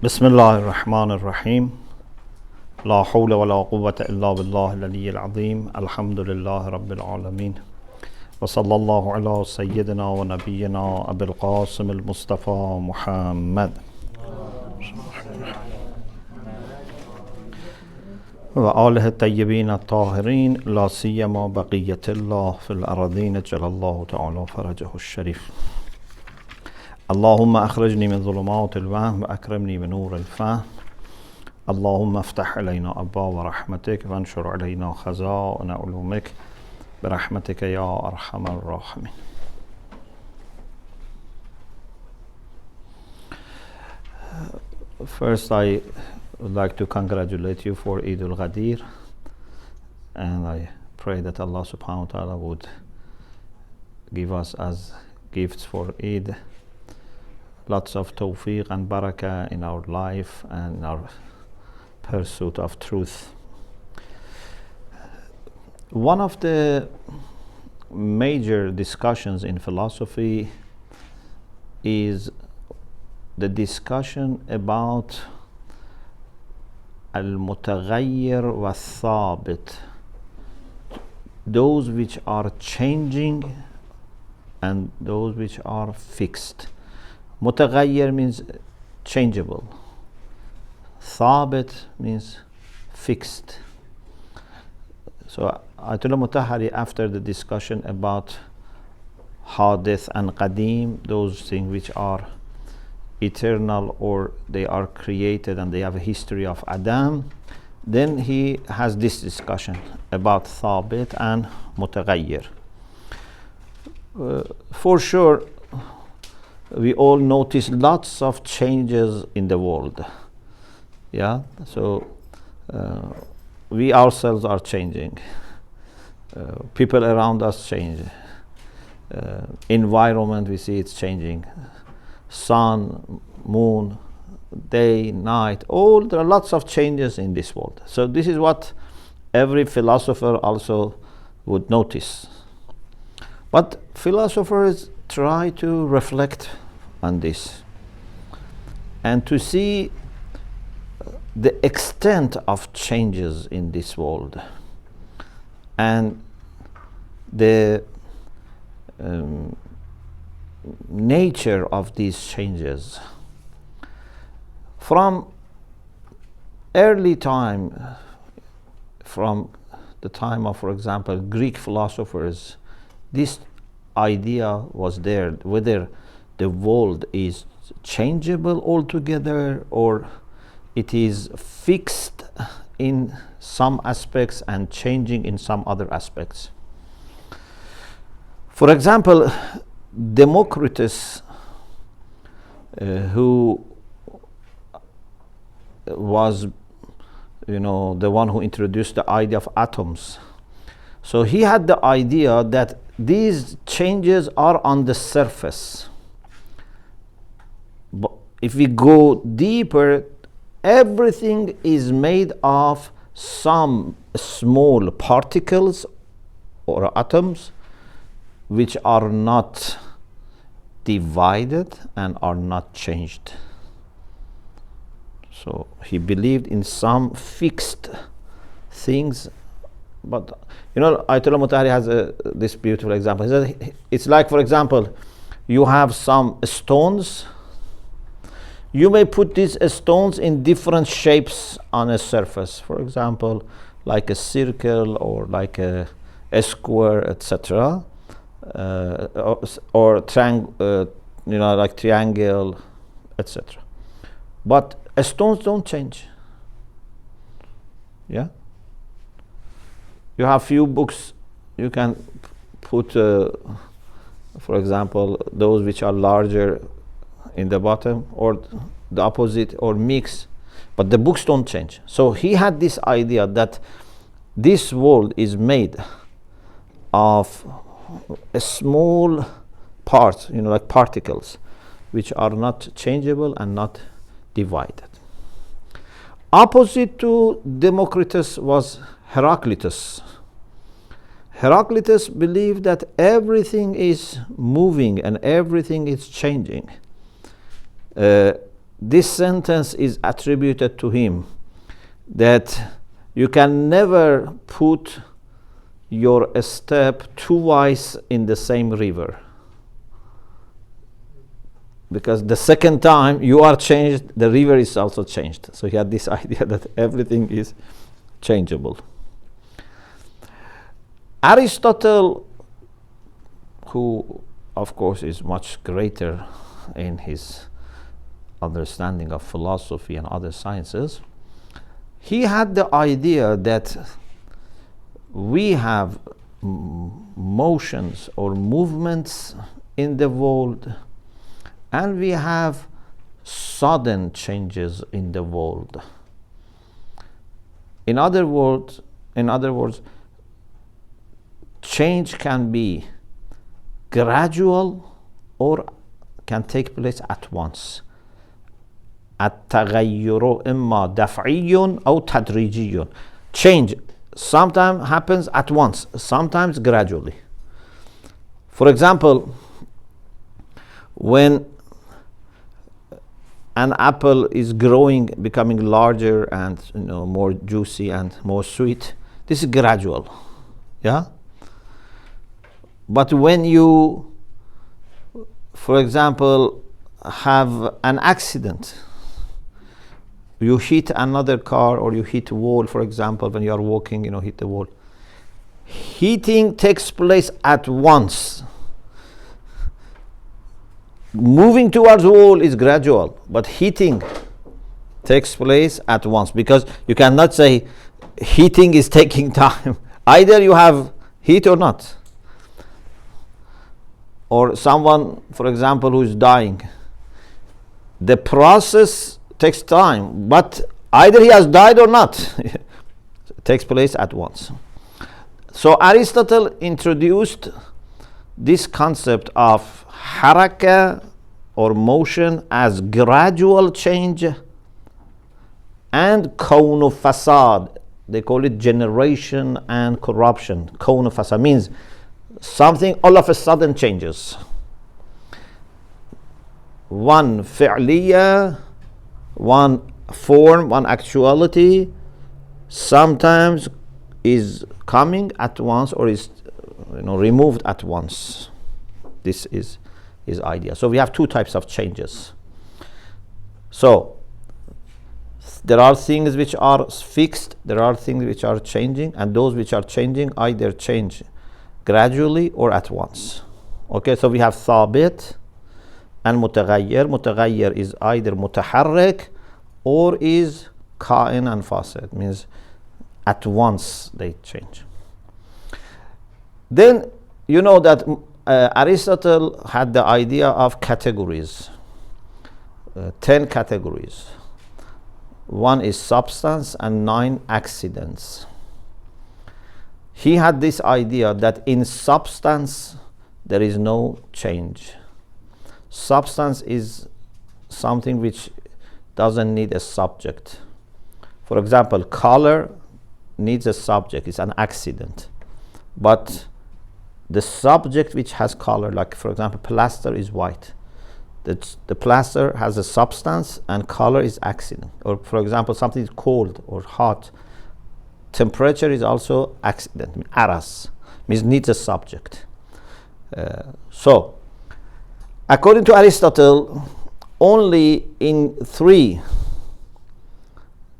بسم الله الرحمن الرحيم لا حول ولا قوة إلا بالله العلي العظيم الحمد لله رب العالمين وصلى الله على سيدنا ونبينا أبي القاسم المصطفى محمد وآله الطيبين الطاهرين لا سيما بقية الله في الأرضين جل الله تعالى فرجه الشريف اللهم أخرجني من ظلمات الوهم وأكرمني بنور الفهم اللهم افتح علينا أبواب رحمتك وانشر علينا خزائن علومك برحمتك يا أرحم الراحمين. First, I would like to congratulate you for Eid al-Ghadir, and I pray that Allah subhanahu wa ta'ala would give us as gifts for Eid lots of tawfiq and barakah in our life and in our pursuit of truth. One of the major discussions in philosophy is the discussion about al-mutaghayyir wa thabit, those which are changing and those which are fixed. Mutaghayyir means changeable. Thabit means fixed. So Ayatullah Mutahhri, after the discussion about hadith and qadim, those things which are eternal or they are created and they have a history of Adam, then he has this discussion about thabit and mutaghayyir. For sure, we all notice lots of changes in the world. Yeah, so we ourselves are changing. People around us change. Environment, we see it's changing. Sun, moon, day, night, there are lots of changes in this world. So this is what every philosopher also would notice. But philosophers try to reflect on this and to see the extent of changes in this world and the nature of these changes. From early time, from the time of, for example, Greek philosophers, this idea was there, whether the world is changeable altogether or it is fixed in some aspects and changing in some other aspects. For example, Democritus, who was the one who introduced the idea of atoms, so he had the idea that these changes are on the surface. But if we go deeper, everything is made of some small particles or atoms which are not divided and are not changed. So he believed in some fixed things. But Ayatullah Mutahhri has this beautiful example. He said it's like, for example, you have some stones. You may put these stones in different shapes on a surface. For example, like a circle or like a square, etc., or like triangle, etc. But stones don't change. Yeah. You have few books, you can put, for example, those which are larger in the bottom or the opposite or mix, but the books don't change. So he had this idea that this world is made of a small parts, like particles, which are not changeable and not divided. Opposite to Democritus was Heraclitus. Heraclitus believed that everything is moving and everything is changing. this sentence is attributed to him, that you can never put your step twice in the same river, because the second time you are changed, the river is also changed. So he had this idea that everything is changeable. Aristotle, who of course is much greater in his understanding of philosophy and other sciences, he had the idea that we have motions or movements in the world, and we have sudden changes in the world. In other words, change can be gradual or can take place at once. التغير إما دفعي أو تدريجي. Change sometimes happens at once, sometimes gradually. For example, when an apple is growing, becoming larger and more juicy and more sweet, this is gradual, yeah. But when you, for example, have an accident, you hit another car or you hit a wall, for example, when you are walking, hit the wall. Hitting takes place at once. Moving towards the wall is gradual, but hitting takes place at once, because you cannot say hitting is taking time. Either you have hit or not. Or someone, for example, who is dying, the process takes time, but either he has died or not. It takes place at once. So Aristotle introduced this concept of haraka or motion as gradual change, and kaunu fasad. They call it generation and corruption. Kaunu fasad means something all of a sudden changes. One fi'liya, one form, one actuality, sometimes is coming at once or is removed at once. This is his idea. So we have two types of changes. So there are things which are fixed, there are things which are changing, and those which are changing either change gradually or at once. Okay, so we have thabit and mutaghayyir. Mutaghayyir is either mutaharrik or is kain and fasid, means at once they change. Then you know that Aristotle had the idea of categories, 10 categories. One is substance and 9 accidents. He had this idea that in substance there is no change. Substance is something which doesn't need a subject. For example, color needs a subject, it's an accident. But the subject which has color, like for example, plaster is white. The plaster has a substance and color is accident. Or for example, something is cold or hot. Temperature is also accident. Aras means needs a subject. So, according to Aristotle, only in 3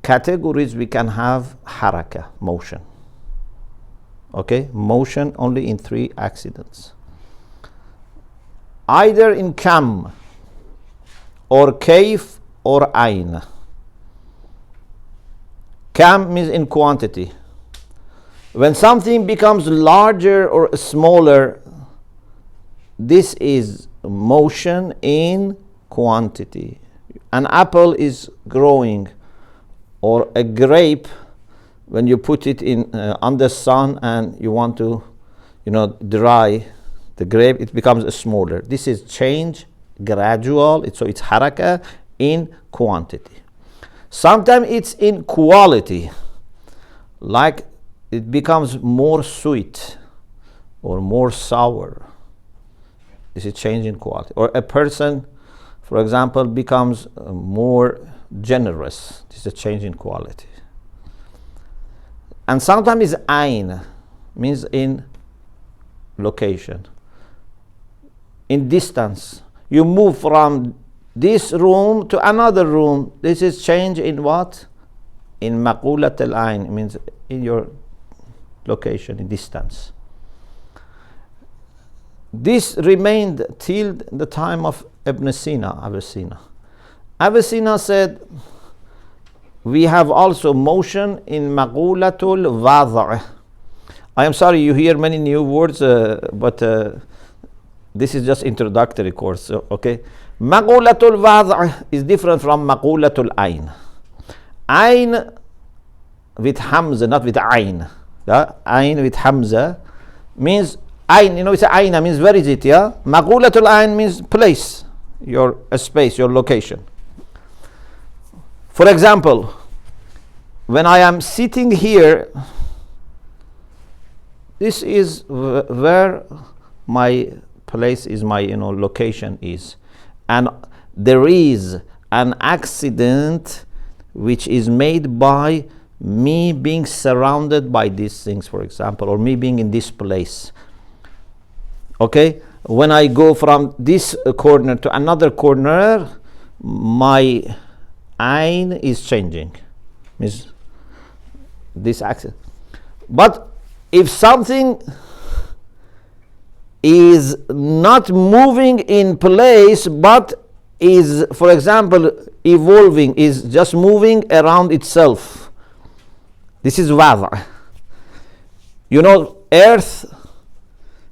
categories we can have haraka, motion. Okay, motion only in 3 accidents. Either in kam or kayf or ayn. Kam means in quantity. When something becomes larger or smaller, this is motion in quantity. An apple is growing, or a grape, when you put it in under sun and you want to dry the grape, it becomes smaller. This is change, gradual, so it's haraka in quantity. Sometimes it's in quality, like it becomes more sweet or more sour. This is change in quality. Or a person, for example, becomes more generous. This is a change in quality. And sometimes it's ayn, means in location, in distance. You move from this room to another room. This is change in what? In maqulat al-ayn, means in your location, in distance. This remained till the time of Ibn Sina, Avicenna. Avicenna said, we have also motion in maqulatul wada'. I am sorry, you hear many new words, but this is just introductory course, okay? Maqulatul wada' is different from maqulatul ayn. Ayn with hamza, not with ayn. Yeah? Ayn with hamza means ayn, you know, it's ayna means where is it, yeah? Maqulatul ayn means place, your space, your location. For example, when I am sitting here, this is where my place is, my location is, and there is an accident which is made by me being surrounded by these things, for example, or me being in this place. Okay, when I go from this corner to another corner, my ayn is changing, means this axis. But if something is not moving in place but is, for example, evolving, is just moving around itself, this is wada'. You know, earth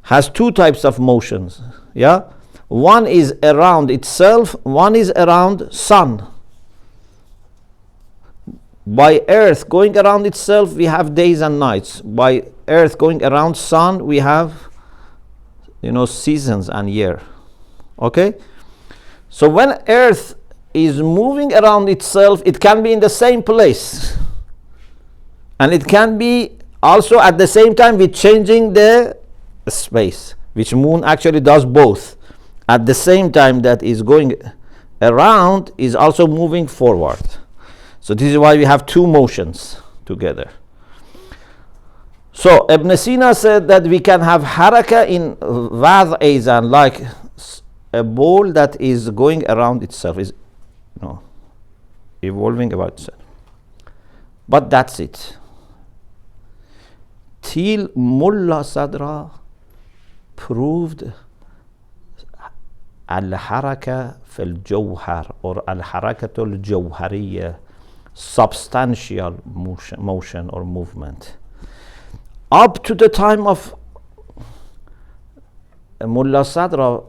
has two types of motions, yeah? One is around itself, one is around sun. By earth going around itself, we have days and nights. By earth going around sun, we have, seasons and year. Okay? So when earth is moving around itself, it can be in the same place. And it can be also at the same time with changing the space, which moon actually does both. At the same time that is going around, is also moving forward. So this is why we have two motions together. So Ibn Sina said that we can have haraka in wad' aizan, like a ball that is going around itself, is evolving about itself. But that's it. Till Mullah Sadra proved al-haraka fil jawhar, or al-harakatul jawhariyya, substantial motion or movement. Up to the time of Mullah Sadra,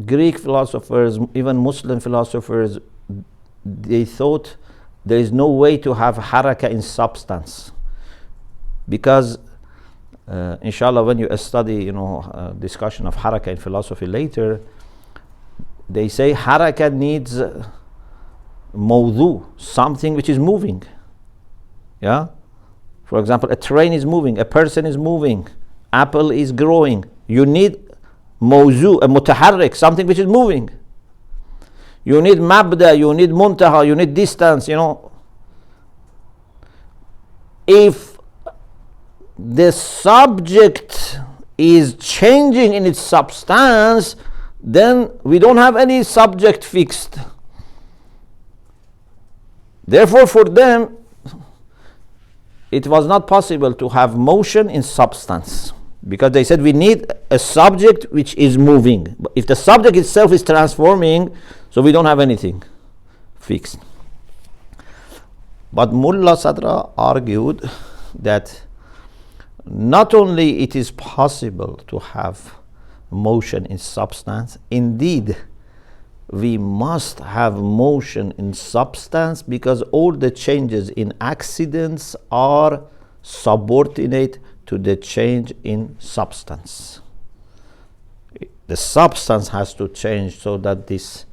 Greek philosophers, even Muslim philosophers, they thought there is no way to have haraka in substance, because inshallah when you study discussion of haraka in philosophy later, they say haraka needs mawdu, something which is moving. Yeah, for example, a train is moving, a person is moving, apple is growing. You need mawzu, a mutaharrik, something which is moving. You need mabda, you need muntaha, you need distance. If the subject is changing in its substance, then we don't have any subject fixed. Therefore, for them, it was not possible to have motion in substance, because they said we need a subject which is moving. But if the subject itself is transforming, so we don't have anything fixed. But Mullah Sadra argued that not only it is possible to have motion in substance, indeed we must have motion in substance, because all the changes in accidents are subordinate to the change in substance. The substance has to change so that this,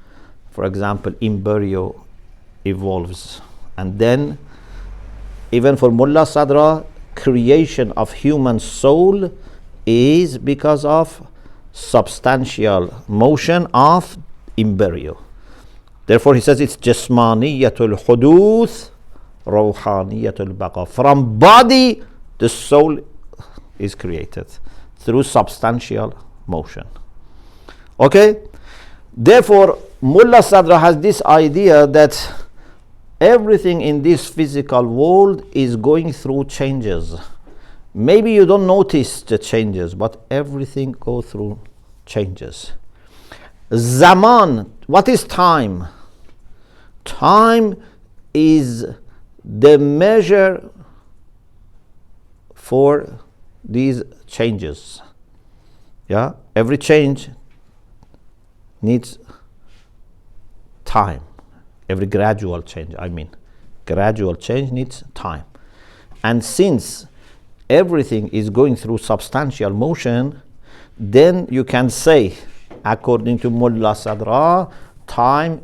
for example, embryo evolves. And then, even for Mullah Sadra, creation of human soul is because of substantial motion of embryo. Therefore, he says it's Jismaniyatul Huduth, Rawhaniyatul Baqa. From body, the soul is created through substantial motion. Okay? Therefore, Mullah Sadra has this idea that everything in this physical world is going through changes. Maybe you don't notice the changes, but everything goes through changes. Zaman, what is time? Time is the measure for these changes. Yeah, every change needs time. Every gradual change, gradual change needs time. And since everything is going through substantial motion, then you can say, according to Mullah Sadra, time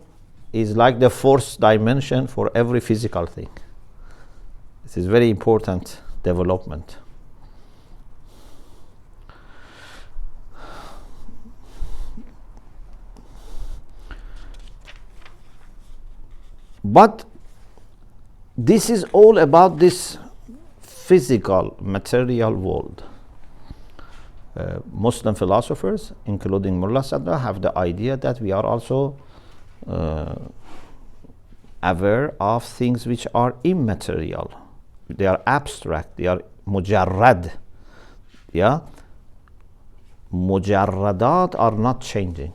is like the fourth dimension for every physical thing. This is very important development. But this is all about this physical, material world. Muslim philosophers, including Mullah Sadra, have the idea that we are also aware of things which are immaterial. They are abstract, they are mujarrad. Yeah? Mujarradat are not changing.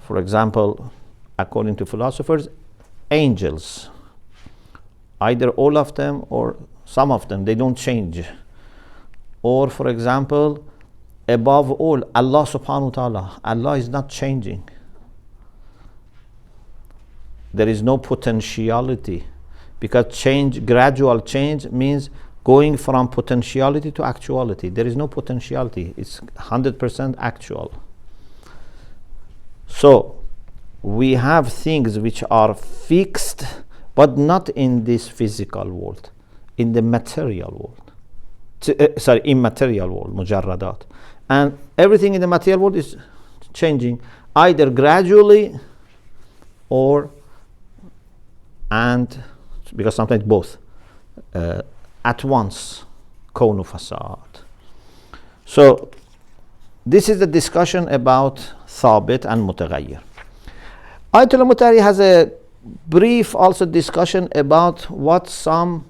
For example, according to philosophers, angels, either all of them or some of them, they don't change. Or for example, above all, Allah subhanahu wa ta'ala, Allah is not changing. There is no potentiality, because change, gradual change, means going from potentiality to actuality. There is no potentiality, it's 100% actual. So we have things which are fixed, but not in this physical world, in the material world. Immaterial world, mujarradat. And everything in the material world is changing, either gradually or, and because sometimes both, at once, kawnu fasad. So this is the discussion about thabit and mutaghayyir. Ayatullah Mutahhri has a brief also discussion about what some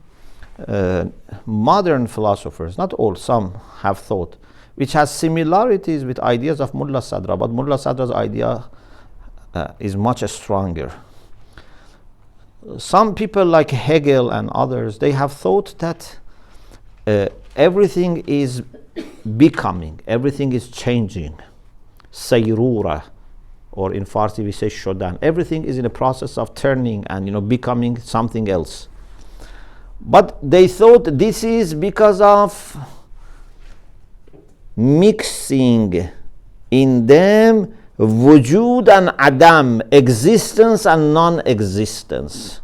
modern philosophers, not all, some have thought, which has similarities with ideas of Mullah Sadra, but Mullah Sadra's idea is much stronger. Some people like Hegel and others, they have thought that everything is becoming, everything is changing. Sayrura, or in Farsi we say shodan. Everything is in a process of turning and becoming something else. But they thought this is because of mixing in them wujud and adam, existence and non-existence.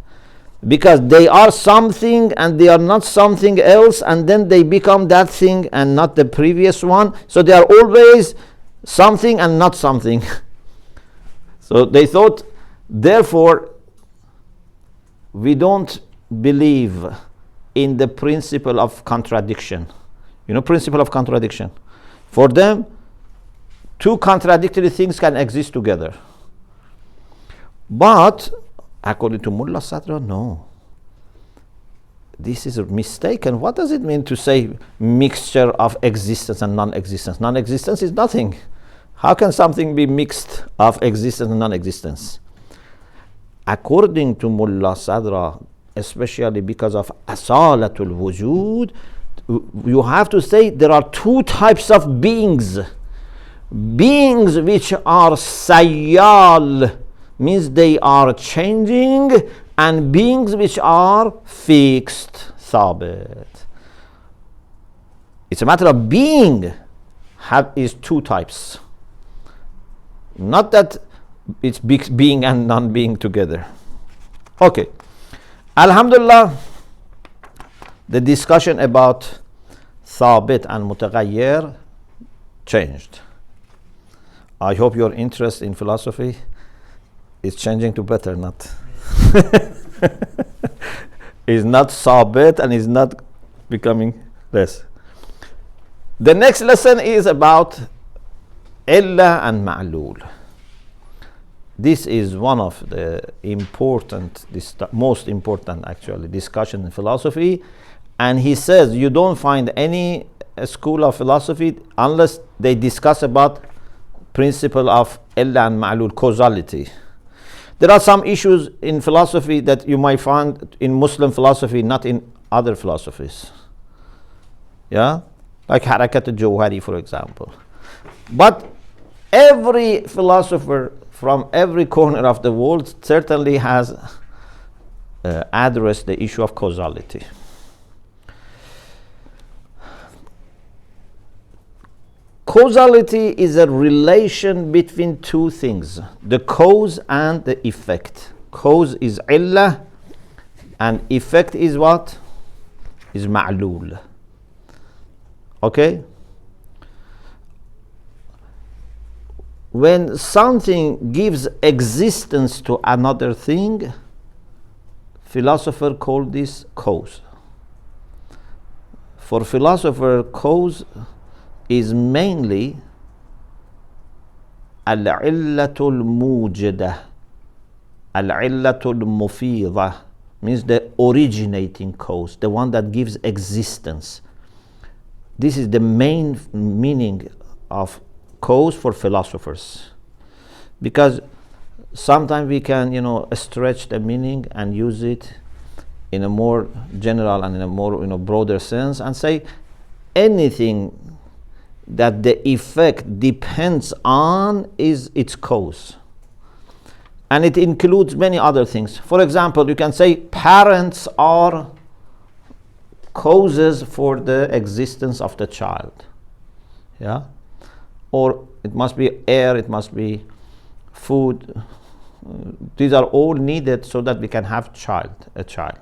Because they are something and they are not something else, and then they become that thing and not the previous one. So they are always something and not something. So they thought, therefore, we don't believe in the principle of contradiction. Principle of contradiction. For them, two contradictory things can exist together. But according to Mullah Sadra, no. This is a mistake. And what does it mean to say mixture of existence and non-existence? Non-existence is nothing. How can something be mixed of existence and non-existence? According to Mullah Sadra, especially because of asalatul wujud, you have to say there are two types of beings. Beings which are sayyal, means they are changing, and beings which are fixed, thabit. It's a matter of being is two types. Not that it's being and non-being together. Okay. Alhamdulillah, the discussion about thabit and mutaghayyir changed. I hope your interest in philosophy is changing to better, not is not sabit and is not becoming less. The next lesson is about illa and ma'lul. This is one of the important, most important actually, discussion in philosophy. And he says you don't find any school of philosophy unless they discuss about principle of illa and ma'lul, causality. There are some issues in philosophy that you might find in Muslim philosophy, not in other philosophies. Yeah, like Harakat al-Jawhari, for example. But every philosopher from every corner of the world certainly has addressed the issue of causality. Causality is a relation between two things, the cause and the effect. Cause is illah and effect is what? Is ma'lul. Okay? When something gives existence to another thing, philosophers call this cause. For philosopher, cause is mainly al-illatul mujidah, al-illatul mufidah, means the originating cause, the one that gives existence. This is the main meaning of cause for philosophers, because sometimes we can stretch the meaning and use it in a more general and in a more broader sense and say anything that the effect depends on is its cause, and it includes many other things. For example, you can say parents are causes for the existence of the child. Yeah, or it must be air, it must be food. These are all needed so that we can have a child.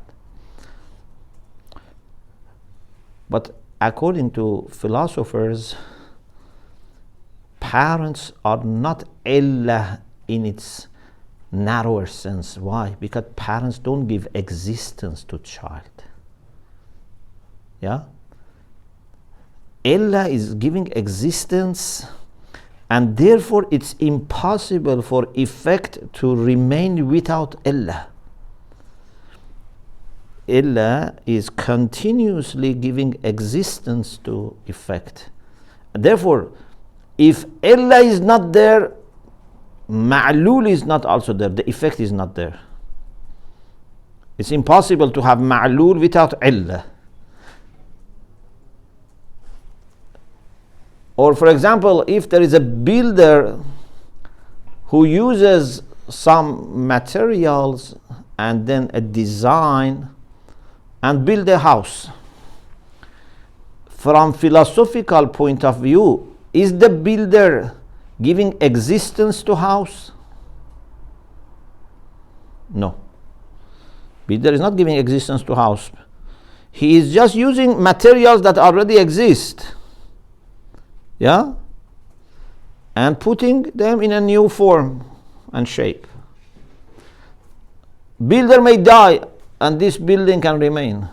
But according to philosophers, parents are not illah in its narrower sense. Why? Because parents don't give existence to child. Yeah? Illah is giving existence, and therefore it's impossible for effect to remain without illah. Illah is continuously giving existence to effect. Therefore, if illah is not there, ma'lul is not also there, the effect is not there. It's impossible to have ma'lul without illah. Or for example, if there is a builder who uses some materials and then a design and build a house, from philosophical point of view, is the builder giving existence to house? No. Builder is not giving existence to house. He is just using materials that already exist. Yeah? And putting them in a new form and shape. Builder may die and this building can remain.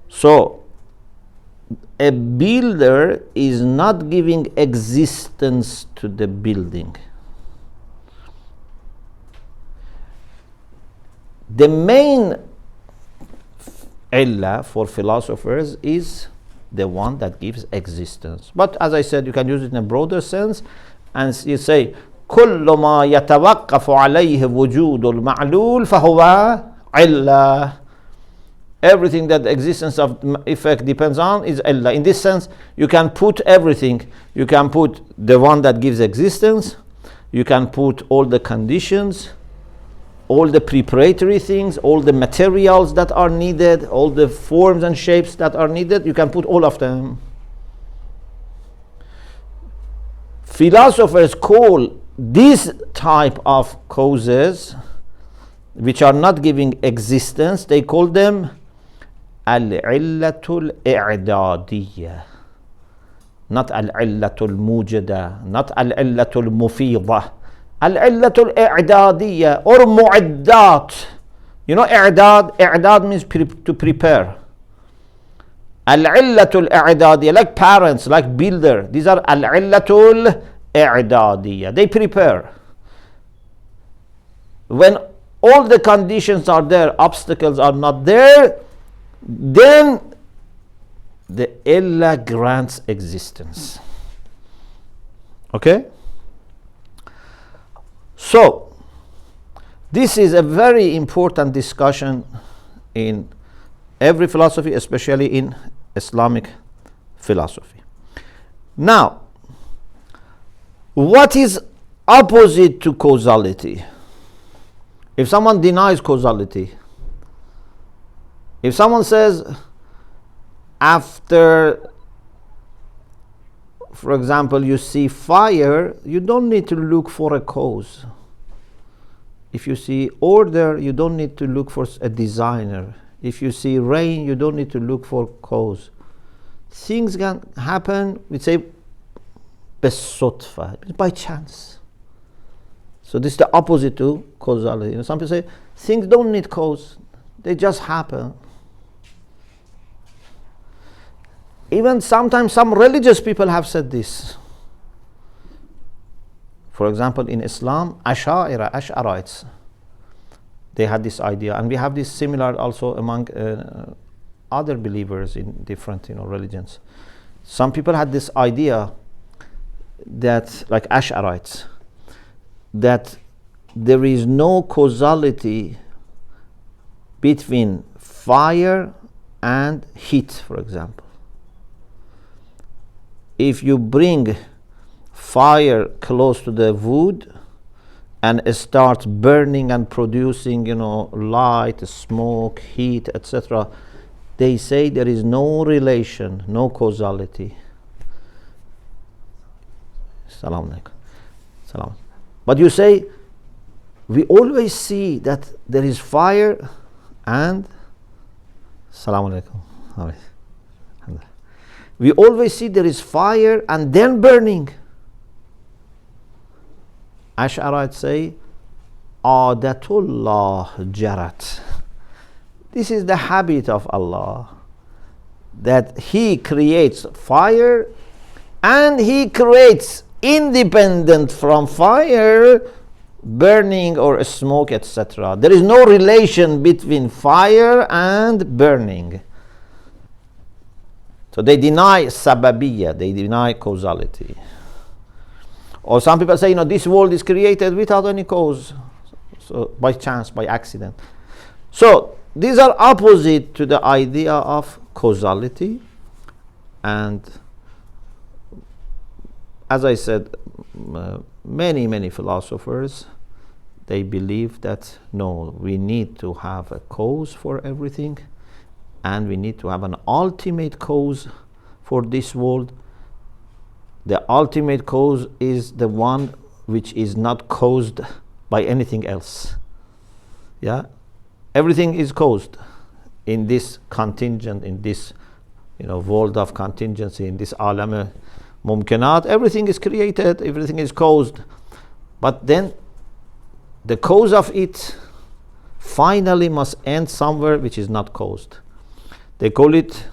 So, a builder is not giving existence to the building. The main illah for philosophers is the one that gives existence. But as I said, you can use it in a broader sense, and you say كل ما يتوقف عليه وجود المعلول فهو علة. Everything that the existence of effect depends on is illah. In this sense, you can put everything. You can put the one that gives existence, you can put all the conditions, all the preparatory things, all the materials that are needed, all the forms and shapes that are needed, you can put all of them. Philosophers call this type of causes, which are not giving existence, they call them al-illatul i'dadiyya. not al-illatul mujada, not al-illatul mufida, al-illatul i'dadiyya or mu'addat. You know, i'dad means to prepare. Al-illatul i'dadiyya, like parents, like builder. These are al-illatul i'dadiyya. They prepare. When all the conditions are there, obstacles are not there, then the illah grants existence. Okay? So, this is a very important discussion in every philosophy, especially in Islamic philosophy. Now, what is opposite to causality? If someone denies causality, if someone says after, for example, you see fire, you don't need to look for a cause. If you see order, you don't need to look for a designer. If you see rain, you don't need to look for cause. Things can happen, we say, besotfa, by chance. So this is the opposite to causality. You know, some people say things don't need cause, they just happen. Even sometimes some religious people have said this. For example, in Islam, Ash'arites, they had this idea, and we have this similar also among other believers in different religions. Some people had this idea that, like Ash'arites, that there is no causality between fire and heat, for example. If you bring fire close to the wood and it starts burning and producing, light, smoke, heat, etc., they say there is no relation, no causality. Salam alaikum. Salam. But you say, we always see that there is fire and Salam alaikum. We always see there is fire and then burning. Ash'arites say, Adatullah jarat. This is the habit of Allah, that He creates fire and He creates independent from fire, burning or smoke, etc. There is no relation between fire and burning. So they deny sababiyya, they deny causality. Or some people say, this world is created without any cause, so by chance, by accident. So these are opposite to the idea of causality. And as I said, many philosophers, they believe that no, we need to have a cause for everything, and we need to have an ultimate cause for this world. The ultimate cause is the one which is not caused by anything else. Yeah, everything is caused in this contingent, in this world of contingency, in this alam mumkinat. Everything is created, everything is caused, but then the cause of it finally must end somewhere which is not caused. They call it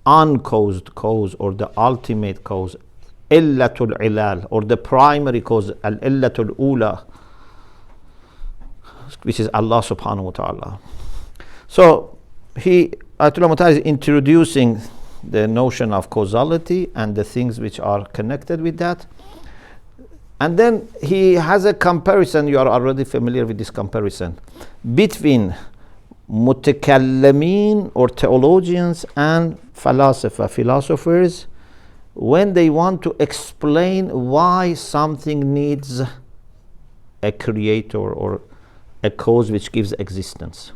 uncaused cause, or the ultimate cause, illatul ilal, or the primary cause, al illatul ula, which is Allah subhanahu wa ta'ala. So Ayatullah Mutahhri is introducing the notion of causality and the things which are connected with that. And then he has a comparison, you are already familiar with this comparison, between mutakallamin or theologians and philosophers, when they want to explain why something needs a creator or a cause which gives existence.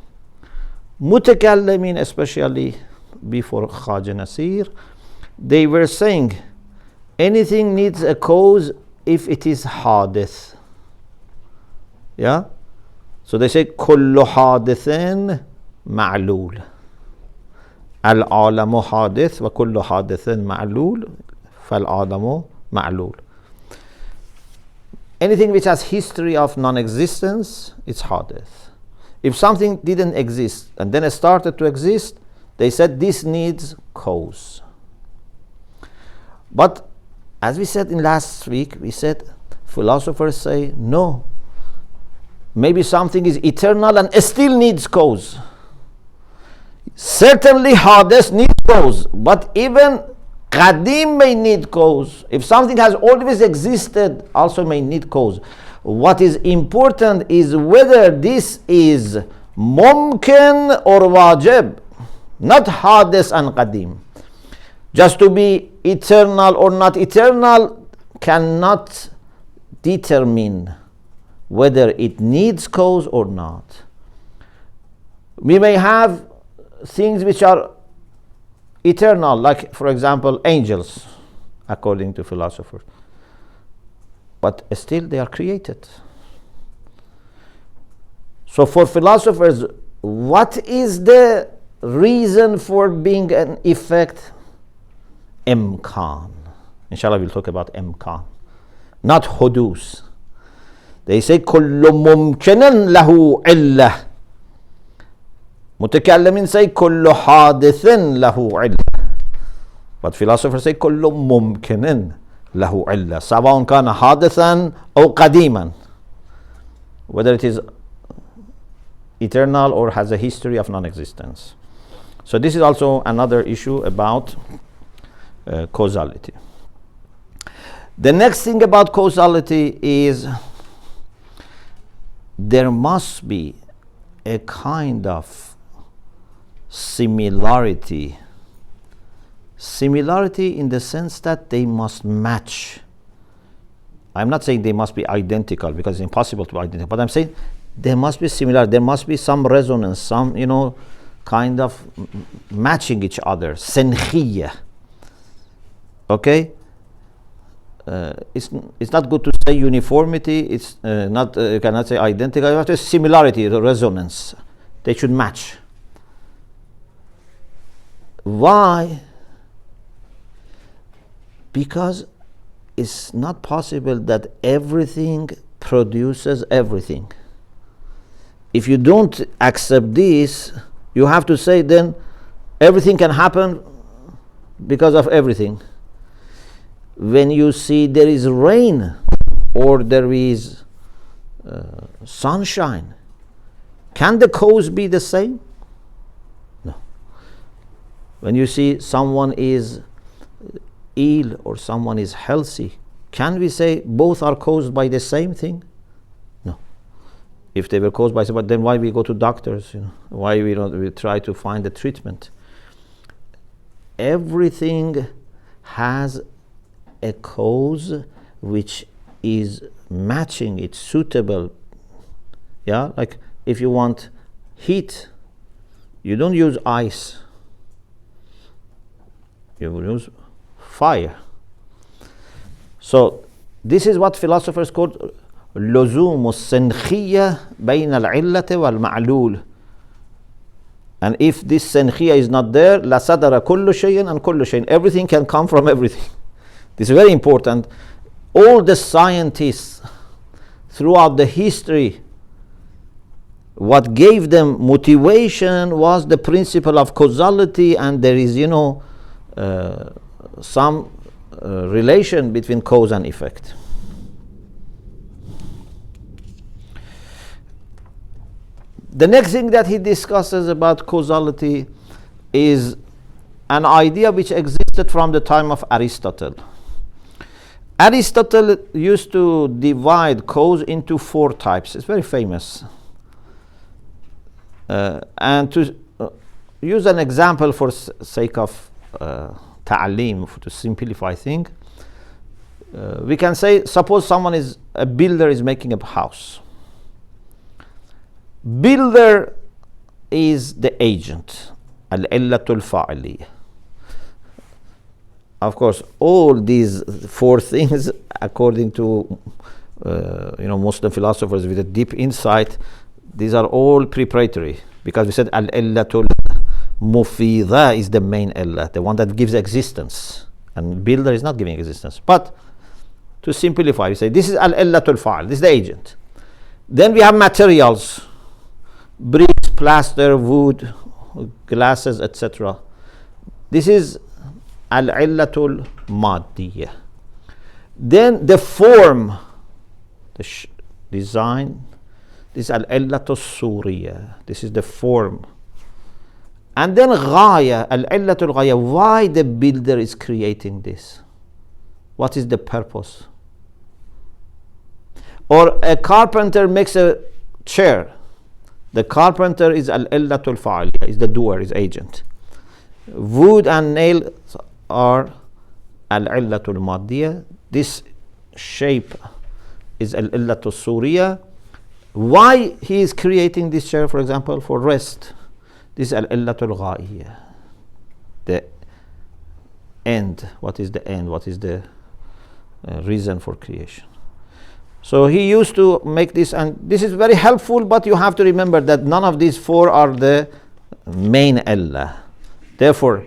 Mutakallamin, especially before Khaja Nasir, they were saying anything needs a cause if it is hadith. Yeah? So they say kullu hadithin ma'lul. Al-alamu hadith wa kullu hadithin ma'lul. فَالْعَالَمُ مَعْلُولٌ. Anything which has history of non-existence, it's hadith. If something didn't exist and then it started to exist, they said this needs cause. But as we said in last week, we said philosophers say no. Maybe something is eternal and still needs cause. Certainly hadith needs cause, but even qadim may need cause. If something has always existed, also may need cause. What is important is whether this is mumkin or wajib, not hadith and qadim. Just to be eternal or not eternal cannot determine whether it needs cause or not. We may have things which are eternal, like for example angels, according to philosophers, but still they are created. So for philosophers, what is the reason for being an effect? Imkan. Inshallah we'll talk about imkan, not hudus. They say kullu mumkinan lahu illah. Mutakallimin say kullu hadithin lahu illah. But philosophers say kullu mumkinin lahu illah. Sawaun kana hadithan or qadiman. Whether it is eternal or has a history of non-existence. So this is also another issue about causality. The next thing about causality is there must be a kind of similarity in the sense that they must match. I'm not saying they must be identical because it's impossible to be identical, but I'm saying there must be similar, there must be some resonance, some kind of matching each other, senkhiyya. Okay, it's not good to say uniformity. It's not you cannot say identical. You have to say similarity, the resonance. They should match. Why? Because it's not possible that everything produces everything. If you don't accept this, you have to say then everything can happen because of everything. When you see there is rain or there is sunshine, can the cause be the same? No. When you see someone is ill or someone is healthy, can we say both are caused by the same thing? No. If they were caused by something, then why we go to doctors? Why we try to find a treatment? Everything has a cause which is matching, it's suitable. Yeah, like if you want heat, you don't use ice, you will use fire. So this is what philosophers call لزوم السنخية بين العلة والمعلول. And if this senkhiyya is not there, لصدر كل شيء عن كل شيء. Everything can come from everything. This is very important. All the scientists throughout the history, what gave them motivation was the principle of causality, and there is some relation between cause and effect. The next thing that he discusses about causality is an idea which existed from the time of Aristotle. Aristotle used to divide cause into 4 types. It's very famous. And to use an example for sake of ta'aleem, to simplify things, we can say, suppose a builder is making a house. Builder is the agent, al-illatul fa'iliyah. Of course, all these 4 things, according to Muslim philosophers with a deep insight, these are all preparatory, because we said al-illatul mufida is the main illah, the one that gives existence. and builder is not giving existence. But to simplify, we say this is al-illatul fa'al, this is the agent. Then we have materials, bricks, plaster, wood, glasses, etc. This is al-illatul maddiyah. Then the form, the design, this is al-illatul suriyah. This is the form. And then ghaya, al-illatul ghaya, why the builder is creating this? What is the purpose? Or a carpenter makes a chair. The carpenter is al-illatul fa'aliyah, is the doer, is agent. Wood and nails are al-illatul maddiyah. This shape is al-illatul suriyah. Why he is creating this chair, for example, for rest? This is al-illatul ghaiyah. The end. What is the end? What is the reason for creation? So he used to make this, and this is very helpful, but you have to remember that none of these four are the main illah. Therefore,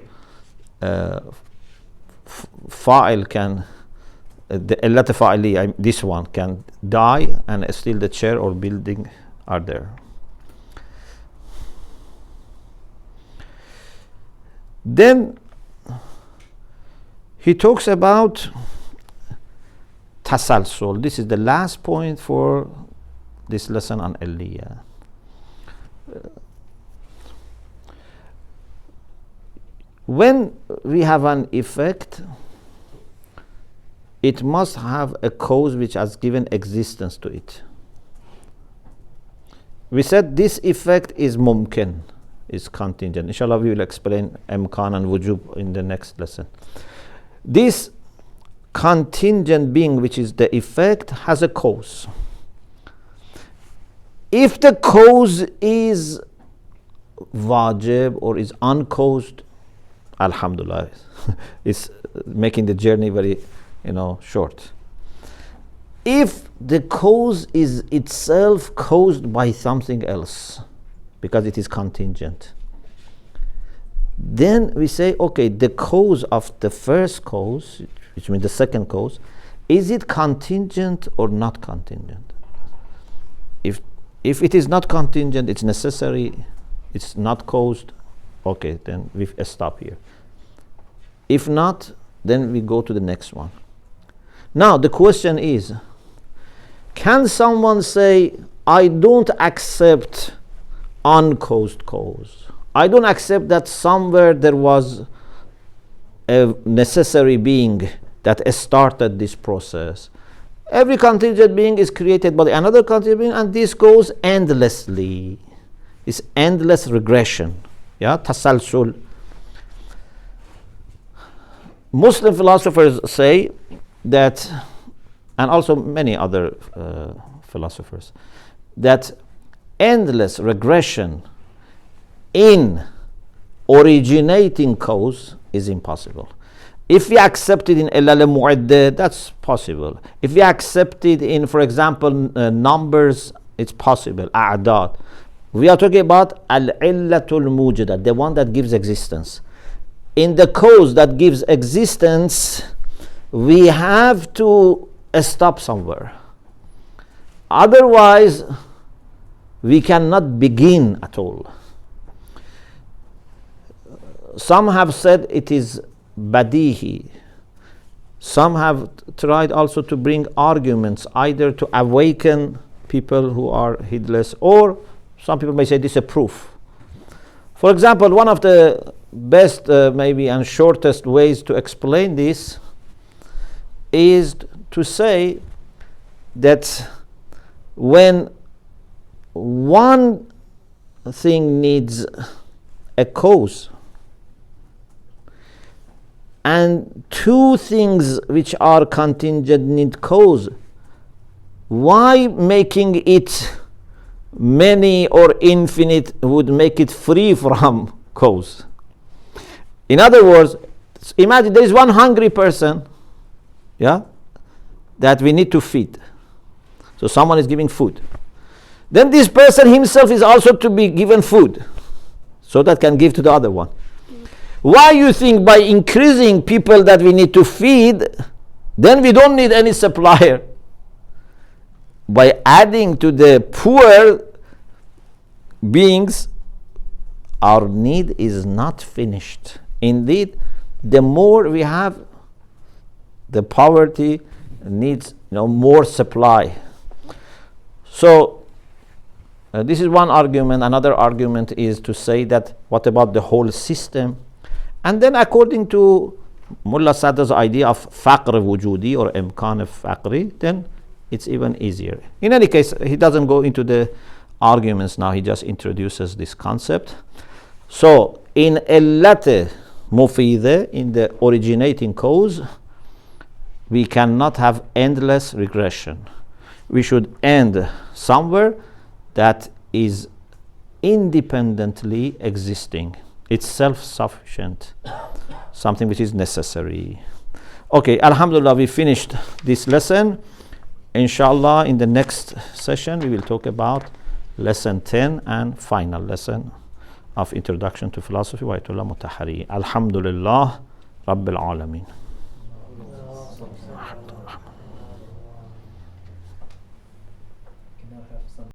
fa'il can, the illat fa'ili, this one can die and still the chair or building are there. Then he talks about tasalsul. This is the last point for this lesson on illiyah. When we have an effect, it must have a cause which has given existence to it. We said this effect is mumkin, is contingent. Inshallah, we will explain imkan and wujub in the next lesson. This contingent being, which is the effect, has a cause. If the cause is wajib or is uncaused, alhamdulillah, it's making the journey very, short. If the cause is itself caused by something else, because it is contingent, then we say, okay, the cause of the first cause, which means the second cause, is it contingent or not contingent? If it is not contingent, it's necessary, it's not caused, okay, then we stop here. If not, then we go to the next one. Now the question is, can someone say, I don't accept uncaused cause? I don't accept that somewhere there was a necessary being that started this process. Every contingent being is created by another contingent being, and this goes endlessly. It's endless regression. Yeah, tasalsul. Muslim philosophers say that, and also many other philosophers, that endless regression in originating cause is impossible. If we accept it in ilal mu'adda, that's possible. If we accept it in, for example, numbers, it's possible. A'dad. We are talking about al-illatul mujada, the one that gives existence. In the cause that gives existence, we have to stop somewhere. Otherwise, we cannot begin at all. Some have said it is badihi. Some have tried also to bring arguments either to awaken people who are heedless, or some people may say this is a proof. For example, one of the best maybe and shortest ways to explain this is to say that when one thing needs a cause and two things which are contingent need cause, why making it many or infinite would make it free from cause? In other words, imagine there is one hungry person, that we need to feed. So someone is giving food. Then this person himself is also to be given food, so that can give to the other one. Why you think by increasing people that we need to feed, then we don't need any supplier? By adding to the poor beings, our need is not finished. Indeed, the more we have, the poverty needs more supply. So this is one argument. Another argument is to say that what about the whole system? And then according to Mullah Sadr's idea of faqr wujudi or imkan faqri, then it's even easier. In any case, he doesn't go into the arguments now, he just introduces this concept. So in illat mufida, in the originating cause, we cannot have endless regression. We should end somewhere that is independently existing. It's self-sufficient, something which is necessary. Okay, alhamdulillah, we finished this lesson. Inshallah, in the next session, we will talk about lesson 10 and final lesson of Introduction to Philosophy by Ayatullah Mutahhri. Alhamdulillah, Rabbil Alameen.